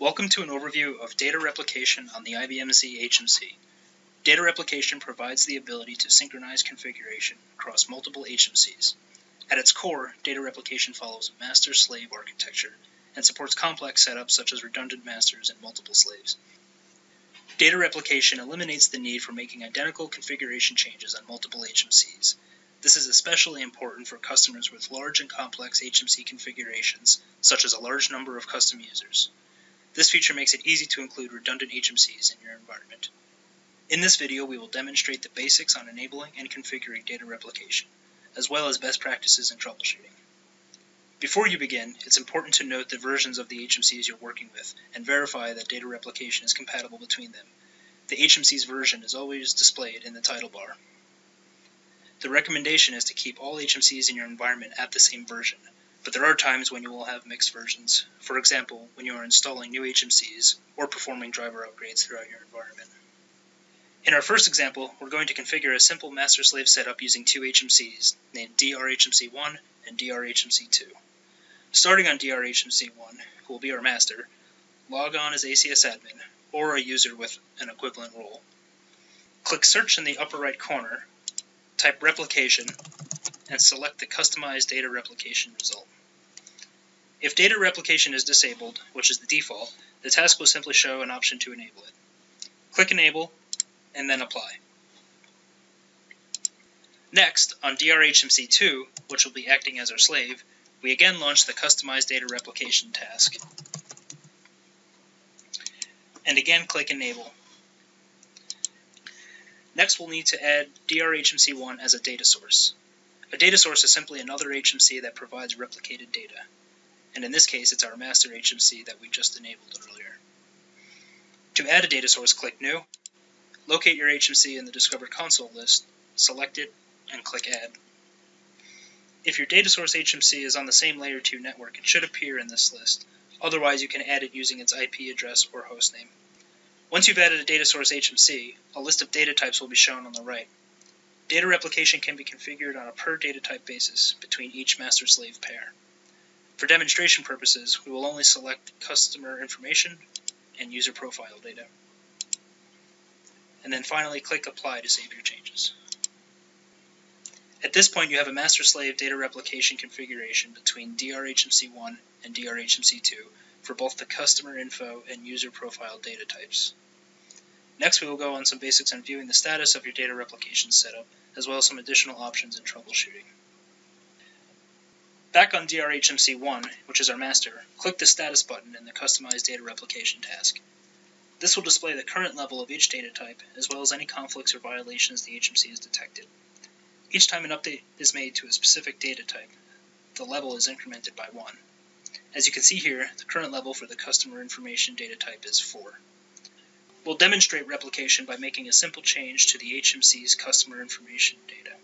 Welcome to an overview of data replication on the IBM Z HMC. Data replication provides the ability to synchronize configuration across multiple HMCs. At its core, data replication follows a master-slave architecture and supports complex setups such as redundant masters and multiple slaves. Data replication eliminates the need for making identical configuration changes on multiple HMCs. This is especially important for customers with large and complex HMC configurations, such as a large number of custom users. This feature makes it easy to include redundant HMCs in your environment. In this video, we will demonstrate the basics on enabling and configuring data replication, as well as best practices in troubleshooting. Before you begin, it's important to note the versions of the HMCs you're working with and verify that data replication is compatible between them. The HMC's version is always displayed in the title bar. The recommendation is to keep all HMCs in your environment at the same version, but there are times when you will have mixed versions, for example, when you are installing new HMCs or performing driver upgrades throughout your environment. In our first example, we're going to configure a simple master-slave setup using two HMCs named drHMC1 and drHMC2. Starting on drHMC1, who will be our master, log on as ACS admin or a user with an equivalent role. Click Search in the upper right corner, type replication, and select the customized data replication result. If data replication is disabled, which is the default, the task will simply show an option to enable it. Click Enable, and then Apply. Next, on drHMC2, which will be acting as our slave, we again launch the customized data replication task. And again click Enable. Next, we'll need to add drHMC1 as a data source. A data source is simply another HMC that provides replicated data, and in this case it's our master HMC that we just enabled earlier. To add a data source, click New, locate your HMC in the Discover Console list, select it, and click Add. If your data source HMC is on the same Layer 2 network, it should appear in this list. Otherwise, you can add it using its IP address or hostname. Once you've added a data source HMC, a list of data types will be shown on the right. Data replication can be configured on a per data type basis between each master-slave pair. For demonstration purposes, we will only select customer information and user profile data. And then finally click Apply to save your changes. At this point, you have a master-slave data replication configuration between drHMC1 and drHMC2 for both the customer info and user profile data types. Next, we will go on some basics on viewing the status of your data replication setup, as well as some additional options in troubleshooting. Back on drHMC1, which is our master, click the Status button in the Customize Data Replication task. This will display the current level of each data type, as well as any conflicts or violations the HMC has detected. Each time an update is made to a specific data type, the level is incremented by 1. As you can see here, the current level for the customer information data type is 4. We'll demonstrate replication by making a simple change to the HMC's customer information data.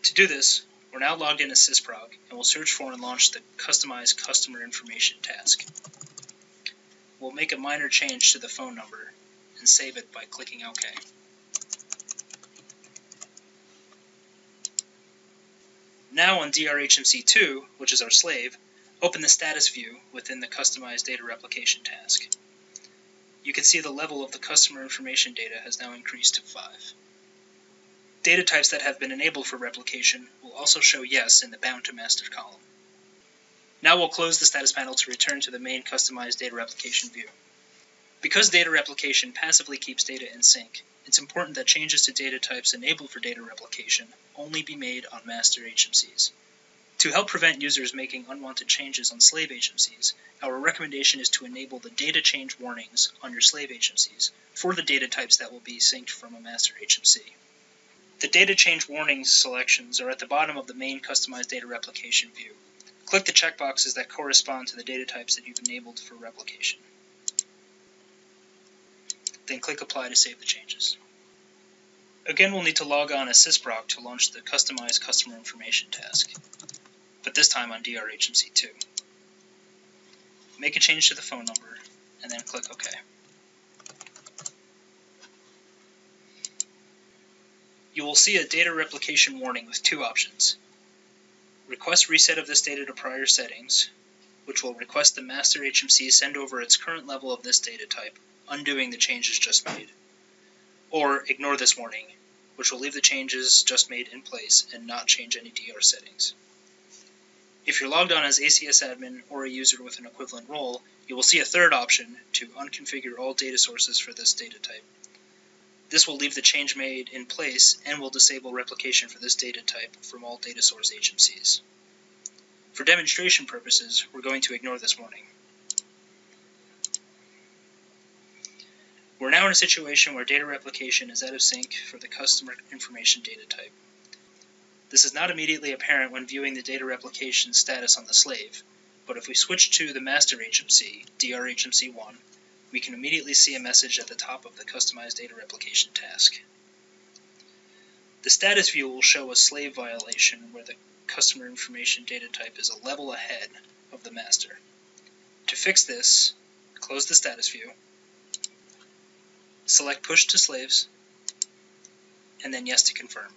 To do this, we're now logged in as sysprog, and we'll search for and launch the Customize Customer Information task. We'll make a minor change to the phone number and save it by clicking OK. Now on drHMC2, which is our slave, open the status view within the Customize Data Replication task. You can see the level of the customer information data has now increased to 5. Data types that have been enabled for replication will also show yes in the Bound to Master column. Now we'll close the status panel to return to the main Customized Data Replication view. Because data replication passively keeps data in sync, it's important that changes to data types enabled for data replication only be made on master HMCs. To help prevent users making unwanted changes on slave HMCs, our recommendation is to enable the data change warnings on your slave HMCs for the data types that will be synced from a master HMC. The data change warnings selections are at the bottom of the main Customized Data Replication view. Click the checkboxes that correspond to the data types that you've enabled for replication. Then click Apply to save the changes. Again, we'll need to log on as sysprog to launch the Customize Customer Information task, but this time on drHMC2. Make a change to the phone number, and then click OK. You will see a data replication warning with two options: request reset of this data to prior settings, which will request the master HMC send over its current level of this data type, undoing the changes just made. Or ignore this warning, which will leave the changes just made in place and not change any DR settings. If you're logged on as ACS admin or a user with an equivalent role, you will see a third option to unconfigure all data sources for this data type. This will leave the change made in place and will disable replication for this data type from all data source HMCs. For demonstration purposes, we're going to ignore this warning. We're now in a situation where data replication is out of sync for the customer information data type. This is not immediately apparent when viewing the data replication status on the slave, but if we switch to the master HMC, drHMC1, we can immediately see a message at the top of the customized data replication task. The status view will show a slave violation where the customer information data type is a level ahead of the master. To fix this, close the status view, select Push to Slaves, and then Yes to confirm.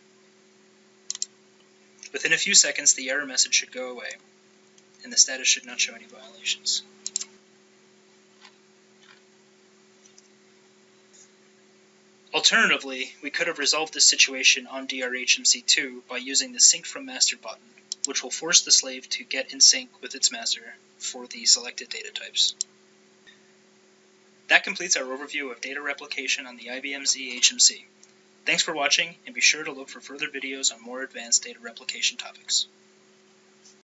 Within a few seconds, the error message should go away, and the status should not show any violations. Alternatively, we could have resolved this situation on drHMC2 by using the Sync from Master button, which will force the slave to get in sync with its master for the selected data types. That completes our overview of data replication on the IBM Z HMC. Thanks for watching, and be sure to look for further videos on more advanced data replication topics.